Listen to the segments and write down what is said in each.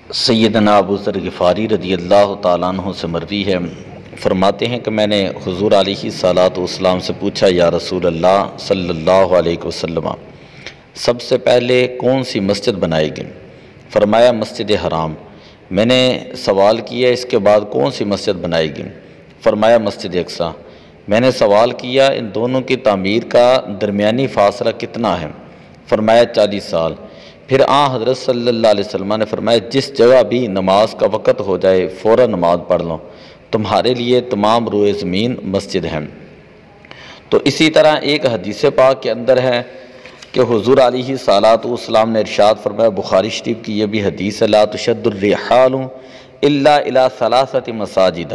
سیدنا ابو ذر غفاری رضی اللہ تعالیٰ عنہ سے مروی ہے، فرماتے ہیں کہ میں نے حضور علیہ الصلوۃ والسلام سے پوچھا، یا رسول اللہ صلی اللہ علیہ وسلم، سب سے پہلے کون سی مسجد بنائے گی؟ فرمایا مسجد حرام۔ میں نے سوال کیا اس کے بعد کون سی مسجد بنائے گی؟ فرمایا مسجد اقصیٰ۔ میں نے سوال کیا ان دونوں کی تعمیر کا درمیانی فاصلہ کتنا ہے؟ فرمایا 40 سال۔ پھر حضرت صلی اللہ علیہ وسلم نے فرمایا جس جگہ بھی نماز کا وقت ہو جائے فوراً نماز پڑھ لو، تمہارے لیے تمام روئے زمین مسجد ہیں۔ تو اسی طرح ایک حدیث پاک کے اندر ہے کہ حضور علیہ الصلوۃ والسلام نے ارشاد فرمایا، بخاری شریف کی یہ بھی حدیث ہے، لا تشد الرحال الا الی ثلاثۃ مساجد،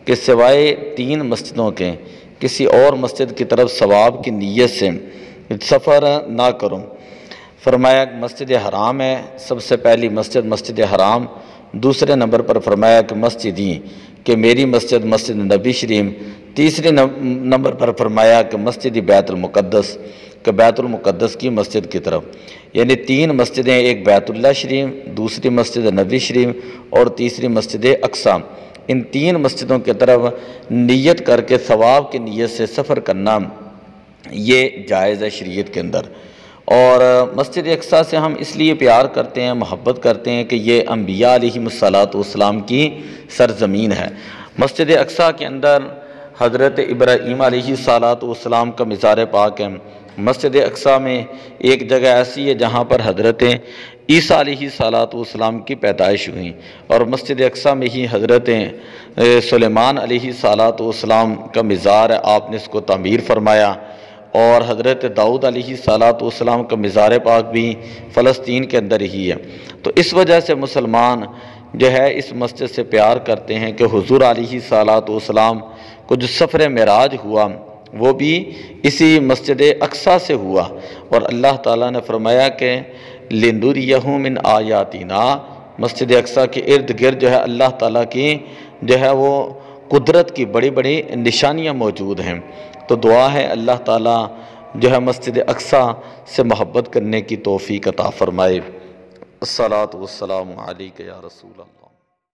کہ سوائے 3 مسجدوں کے کسی اور مسجد کی طرف ثواب کی نیت سے سفر نہ کرو۔ فرمایا مسجد حرام ہے، سب سے پہلی مسجد مسجد حرام، دوسرے نمبر پر فرمایا کہ مسجدی، کہ میری مسجد مسجد نبی شریف، تیسرے نمبر پر فرمایا کہ مسجد بیت المقدس، کہ بیت المقدس کی مسجد کی طرف، یعنی 3 مسجدیں، ایک بیت اللہ شریف، دوسری مسجد نبی شریف اور تیسری مسجد اقصیٰ، ان 3 مسجدوں کی طرف نیت کر کے ثواب کی نیت سے سفر کرنا یہ جائز ہے شریعت کے اندر۔ اور مسجد اقصیٰ سے ہم اس لیے پیار کرتے ہیں، محبت کرتے ہیں کہ یہ انبیاء علیہم الصلوۃ والسلام کی سرزمین ہے۔ مسجد اقصیٰ کے اندر حضرت ابراہیم علیہ الصلوۃ والسلام کا مزار پاک ہے۔ مسجد اقصیٰ میں ایک جگہ ایسی ہے جہاں پر حضرت عیسیٰ علیہ الصلوۃ والسلام کی پیدائش ہوئی، اور مسجد اقصیٰ میں ہی حضرت سلیمان علیہ الصلوۃ والسلام کا مزار ہے، آپ نے اس کو تعمیر فرمایا، اور حضرت داؤد علیہ الصلوۃ والسلام کا مزار پاک بھی فلسطین کے اندر ہی ہے۔ تو اس وجہ سے مسلمان جو ہے اس مسجد سے پیار کرتے ہیں کہ حضور علیہ الصلوۃ والسلام کو جو سفر معراج ہوا وہ بھی اسی مسجد اقصیٰ سے ہوا، اور اللہ تعالیٰ نے فرمایا کہ لِنُرِيَهُ مِنْ آیَاتِنَا، مسجد اقصیٰ کے ارد گرد جو ہے اللہ تعالیٰ کی جو ہے وہ قدرت کی بڑی بڑی نشانیاں موجود ہیں۔ تو دعا ہے اللہ تعالیٰ جو ہے مسجد اقصیٰ سے محبت کرنے کی توفیق عطا فرمائے۔ الصلاۃ والسلام علیک یا رسول اللہ۔